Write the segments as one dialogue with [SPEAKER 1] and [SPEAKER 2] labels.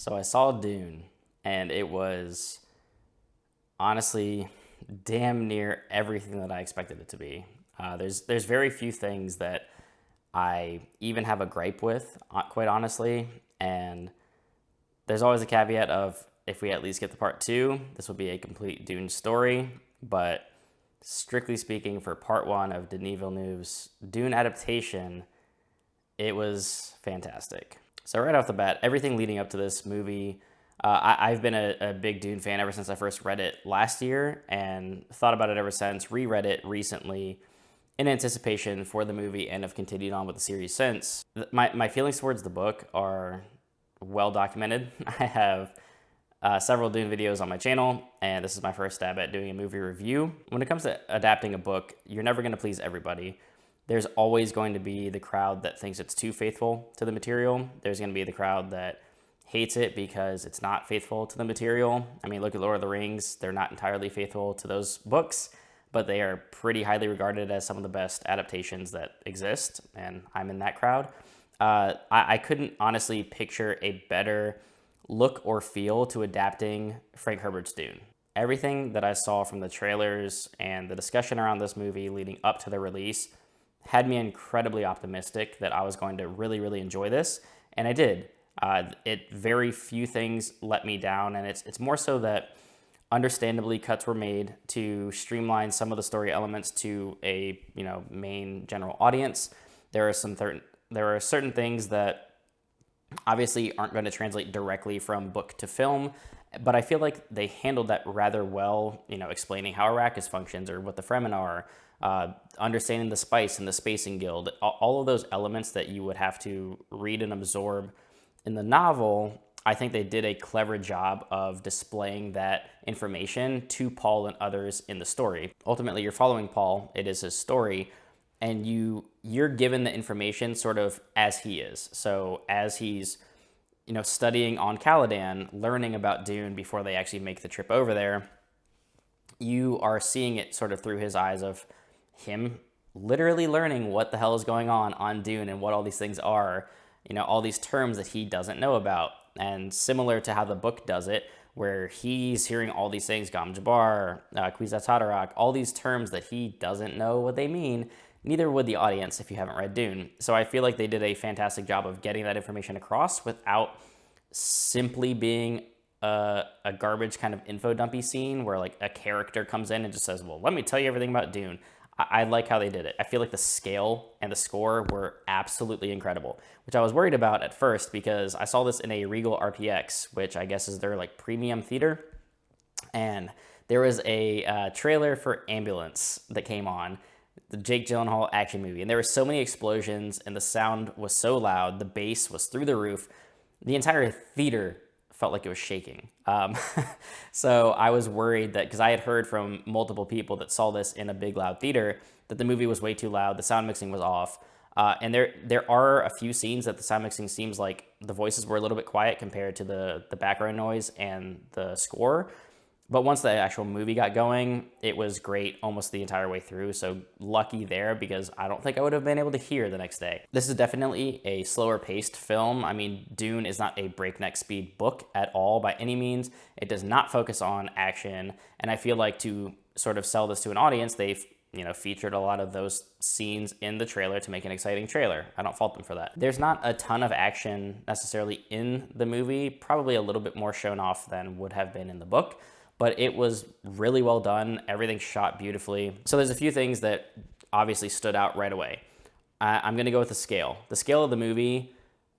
[SPEAKER 1] So I saw Dune, and it was honestly damn near everything that I expected it to be. There's very few things that I even have a gripe with, quite honestly, and there's always a caveat of if we at least get to part two, this will be a complete Dune story. But strictly speaking, for part one of Denis Villeneuve's Dune adaptation, it was fantastic. So right off the bat, everything leading up to this movie, I've been a big Dune fan ever since I first read it last year and thought about it ever since, reread it recently in anticipation for the movie and have continued on with the series since. My feelings towards the book are well documented. I have several Dune videos on my channel, and this is my first stab at doing a movie review. When it comes to adapting a book, you're never going to please everybody. There's always going to be the crowd that thinks it's too faithful to the material. There's going to be the crowd that hates it because it's not faithful to the material. I mean, look at Lord of the Rings. They're not entirely faithful to those books, but they are pretty highly regarded as some of the best adaptations that exist, and I'm in that crowd. I couldn't honestly picture a better look or feel to adapting Frank Herbert's Dune. Everything that I saw from the trailers and the discussion around this movie leading up to the release had me incredibly optimistic that I was going to really, really enjoy this, and I did. Very few things let me down, and it's more so that understandably cuts were made to streamline some of the story elements to a main general audience. There are certain things that obviously aren't going to translate directly from book to film, but I feel like they handled that rather well, explaining how Arrakis functions or what the Fremen are, understanding the spice and the spacing guild, all of those elements that you would have to read and absorb in the novel. I think they did a clever job of displaying that information to Paul and others in the story. Ultimately, you're following Paul, it is his story, and you're given the information sort of as he is. So as he's studying on Caladan, learning about Dune before they actually make the trip over there, you are seeing it sort of through his eyes of him literally learning what the hell is going on Dune and what all these things are, all these terms that he doesn't know about. And similar to how the book does it, where he's hearing all these things, Gam Jabbar, Kwisatz Haderach, all these terms that he doesn't know what they mean, neither would the audience if you haven't read Dune. So I feel like they did a fantastic job of getting that information across without simply being a garbage kind of info dumpy scene where like a character comes in and just says, well, let me tell you everything about Dune. I like how they did it. I feel like the scale and the score were absolutely incredible, which I was worried about at first because I saw this in a Regal RPX, which I guess is their like premium theater. And there was a trailer for Ambulance that came on, the Jake Gyllenhaal action movie. And there were so many explosions and the sound was so loud. The bass was through the roof. The entire theater felt like it was shaking. So I was worried that, because I had heard from multiple people that saw this in a big loud theater, that the movie was way too loud, the sound mixing was off. And there are a few scenes that the sound mixing seems like the voices were a little bit quiet compared to the background noise and the score. But once the actual movie got going, it was great almost the entire way through. So lucky there, because I don't think I would have been able to hear the next day. This is definitely a slower paced film. I mean, Dune is not a breakneck speed book at all by any means. It does not focus on action. And I feel like to sort of sell this to an audience, they've featured a lot of those scenes in the trailer to make an exciting trailer. I don't fault them for that. There's not a ton of action necessarily in the movie, probably a little bit more shown off than would have been in the book. But it was really well done. Everything shot beautifully. So there's a few things that obviously stood out right away. I'm gonna go with the scale. The scale of the movie,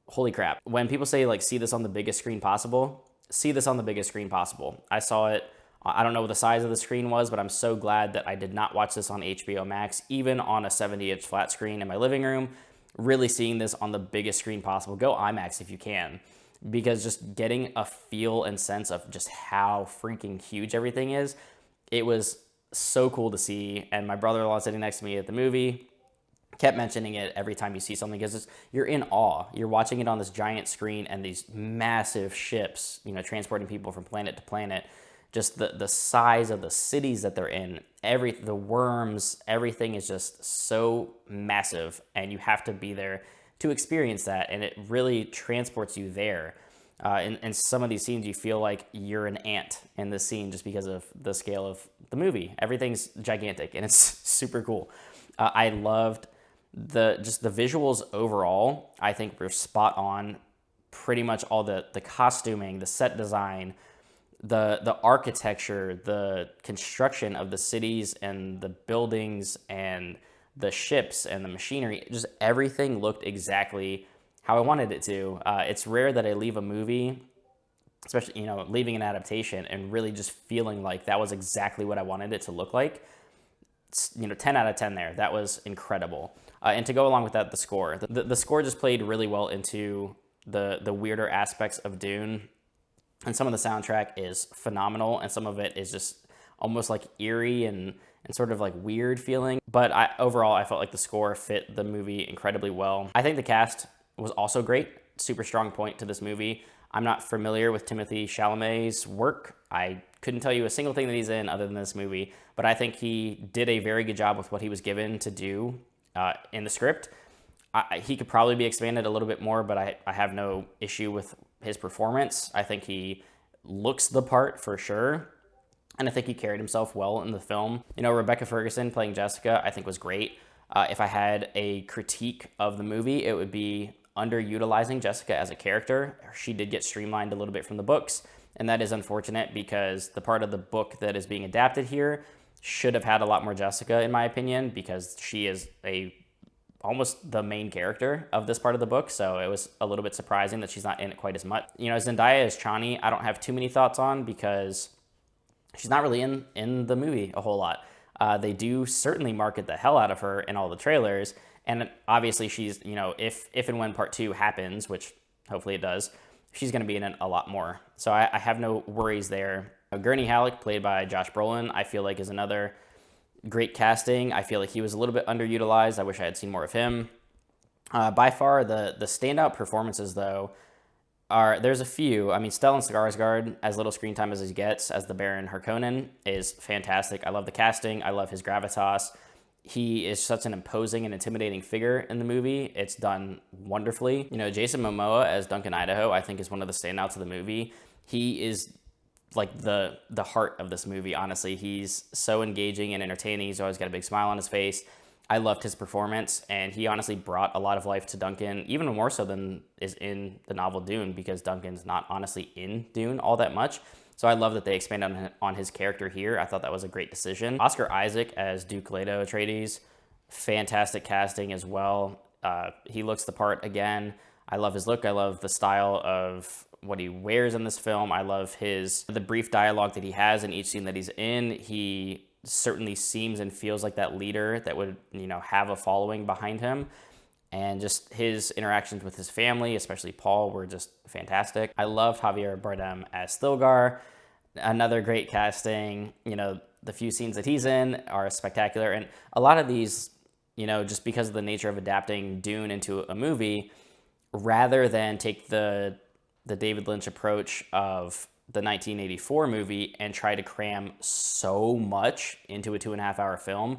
[SPEAKER 1] holy crap. When people say like, see this on the biggest screen possible, see this on the biggest screen possible. I saw it, I don't know what the size of the screen was, but I'm so glad that I did not watch this on HBO Max, even on a 70-inch flat screen in my living room. Really seeing this on the biggest screen possible. Go IMAX if you can. Because just getting a feel and sense of just how freaking huge everything is, it was so cool to see. And my brother-in-law sitting next to me at the movie kept mentioning it every time you see something, because you're in awe. You're watching it on this giant screen and these massive ships, transporting people from planet to planet. Just the size of the cities that they're in, the worms, everything is just so massive, and you have to be there to experience that, and it really transports you there. In some of these scenes, you feel like you're an ant in this scene just because of the scale of the movie. Everything's gigantic, and it's super cool. I loved the visuals overall. I think were spot on. Pretty much all the costuming, the set design, the architecture, the construction of the cities and the buildings and the ships and the machinery, just everything looked exactly how I wanted it to. It's rare that I leave a movie, especially, leaving an adaptation and really just feeling like that was exactly what I wanted it to look like. 10 out of 10 there. That was incredible. And to go along with that, the score. The score just played really well into the weirder aspects of Dune. And some of the soundtrack is phenomenal, and some of it is just almost like eerie and sort of like weird feeling. But overall, I felt like the score fit the movie incredibly well. I think the cast was also great. Super strong point to this movie. I'm not familiar with Timothée Chalamet's work. I couldn't tell you a single thing that he's in other than this movie, but I think he did a very good job with what he was given to do in the script. He could probably be expanded a little bit more, but I have no issue with his performance. I think he looks the part for sure, and I think he carried himself well in the film. Rebecca Ferguson playing Jessica, I think was great. If I had a critique of the movie, it would be underutilizing Jessica as a character. She did get streamlined a little bit from the books, and that is unfortunate because the part of the book that is being adapted here should have had a lot more Jessica, in my opinion, because she is almost the main character of this part of the book, so it was a little bit surprising that she's not in it quite as much. Zendaya as Chani, I don't have too many thoughts on because she's not really in the movie a whole lot. They do certainly market the hell out of her in all the trailers, and obviously she's, if and when part 2 happens, which hopefully it does, she's going to be in it a lot more. So I have no worries there. Gurney Haleck, played by Josh Brolin, I feel like is another great casting. I feel like he was a little bit underutilized. I wish I had seen more of him. By far, the standout performances, though, there's a few. Stellan Skarsgård, as little screen time as he gets as the Baron Harkonnen, is fantastic. I love the casting. I love his gravitas. He is such an imposing and intimidating figure in the movie. It's done wonderfully. Jason Momoa as Duncan Idaho, I think, is one of the standouts of the movie. He is like the heart of this movie, honestly. He's so engaging and entertaining. He's always got a big smile on his face. I loved his performance, and he honestly brought a lot of life to Duncan, even more so than is in the novel Dune, because Duncan's not honestly in Dune all that much. So I love that they expanded on his character here. I thought that was a great decision. Oscar Isaac as Duke Lato Atreides, fantastic casting as well. He looks the part again. I love his look. I love the style of what he wears in this film. I love the brief dialogue that he has in each scene that he's in. He certainly seems and feels like that leader that would, have a following behind him. And just his interactions with his family, especially Paul, were just fantastic. I loved Javier Bardem as Stilgar. Another great casting. The few scenes that he's in are spectacular. And a lot of these, just because of the nature of adapting Dune into a movie, rather than take the David Lynch approach of the 1984 movie and try to cram so much into a 2.5-hour film,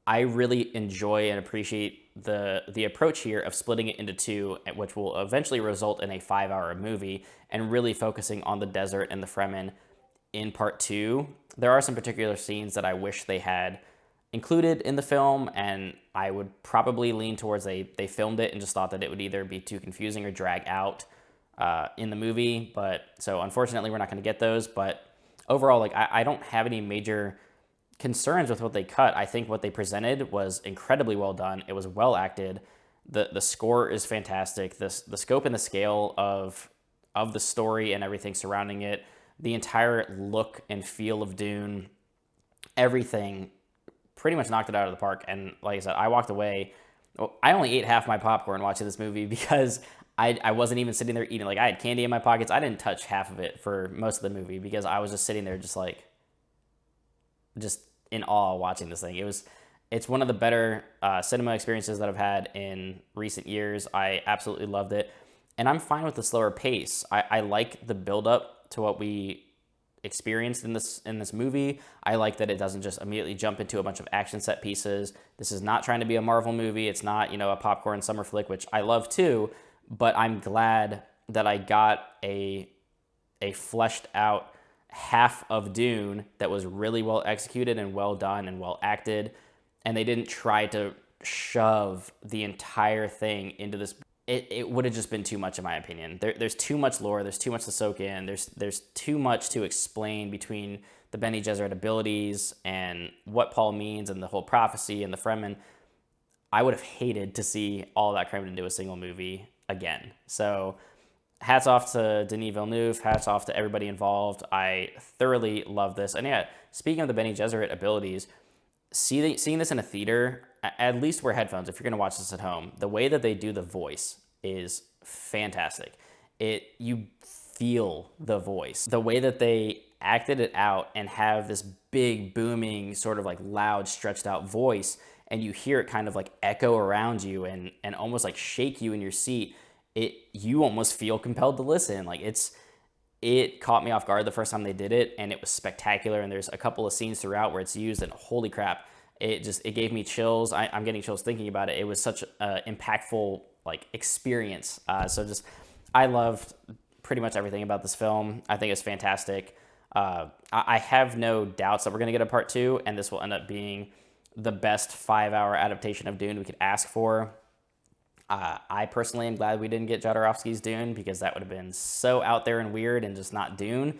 [SPEAKER 1] I really enjoy and appreciate the approach here of splitting it into two, which will eventually result in a 5-hour movie, and really focusing on the desert and the Fremen in part 2. There are some particular scenes that I wish they had included in the film, and I would probably lean towards they filmed it and just thought that it would either be too confusing or drag out in the movie. But so unfortunately we're not going to get those. But overall, I don't have any major concerns with what they cut. I think what they presented was incredibly well done. It was well acted. The score is fantastic. The scope and the scale of the story and everything surrounding it, the entire look and feel of Dune, everything pretty much knocked it out of the park. And like I said, I walked away. I only ate half my popcorn watching this movie because I wasn't even sitting there eating. I had candy in my pockets. I didn't touch half of it for most of the movie because I was just sitting there just in awe watching this thing. It's one of the better cinema experiences that I've had in recent years. I absolutely loved it. And I'm fine with the slower pace. I like the build-up to what we experienced in this movie. I like that it doesn't just immediately jump into a bunch of action set pieces. This is not trying to be a Marvel movie. It's not, a popcorn summer flick, which I love too. But I'm glad that I got a fleshed out half of Dune that was really well executed and well done and well acted, and they didn't try to shove the entire thing into this. It would have just been too much, in my opinion. There's too much lore. There's too much to soak in. There's too much to explain between the Bene Gesserit abilities and what Paul means and the whole prophecy and the Fremen. I would have hated to see all that crammed into a single movie again. So hats off to Denis Villeneuve. Hats off to everybody involved. I thoroughly love this. And yeah, speaking of the Bene Gesserit abilities, seeing this in a theater, at least wear headphones if you're going to watch this at home. The way that they do the voice is fantastic. You feel the voice. The way that they acted it out and have this big, booming, sort of like loud, stretched out voice, and you hear it kind of like echo around you and almost like shake you in your seat, you almost feel compelled to listen. Like it caught me off guard the first time they did it, and it was spectacular. And there's a couple of scenes throughout where it's used, and holy crap, it gave me chills. I'm getting chills thinking about it. It was such an impactful like experience. I loved pretty much everything about this film. I think it's fantastic. I have no doubts that we're going to get a part 2, and this will end up being the best 5-hour adaptation of Dune we could ask for. I personally am glad we didn't get Jodorowsky's Dune, because that would have been so out there and weird and just not Dune.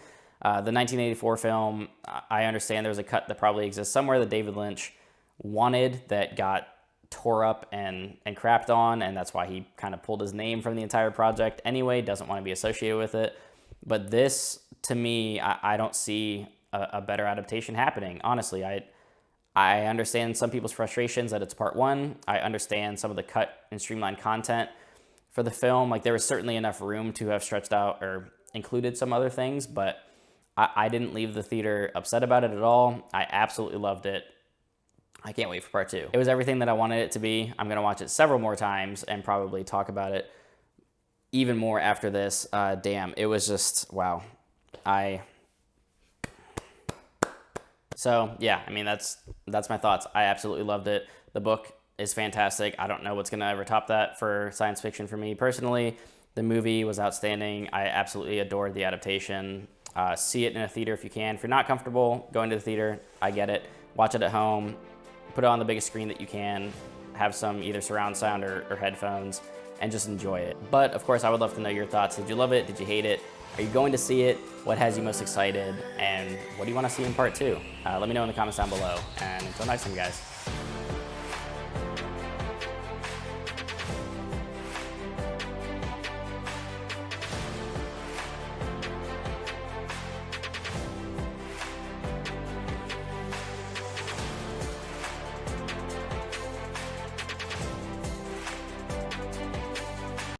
[SPEAKER 1] The 1984 film, I understand there's a cut that probably exists somewhere that David Lynch wanted that got tore up and crapped on, and that's why he kind of pulled his name from the entire project anyway, doesn't want to be associated with it. But this, to me, I don't see a better adaptation happening. Honestly, I understand some people's frustrations that it's part 1. I understand some of the cut and streamlined content for the film. Like, there was certainly enough room to have stretched out or included some other things, but I didn't leave the theater upset about it at all. I absolutely loved it. I can't wait for part 2. It was everything that I wanted it to be. I'm going to watch it several more times and probably talk about it even more after this. Damn, it was just, wow. So yeah, I mean, that's my thoughts. I absolutely loved it. The book is fantastic. I don't know what's going to ever top that for science fiction for me personally. The movie was outstanding. I absolutely adored the adaptation. See it in a theater if you can. If you're not comfortable going to the theater, I get it. Watch it at home. Put it on the biggest screen that you can. Have some either surround sound or headphones, and just enjoy it. But of course, I would love to know your thoughts. Did you love it? Did you hate it? Are you going to see it? What has you most excited? And what do you want to see in part 2? Let me know in the comments down below. And until next time, guys.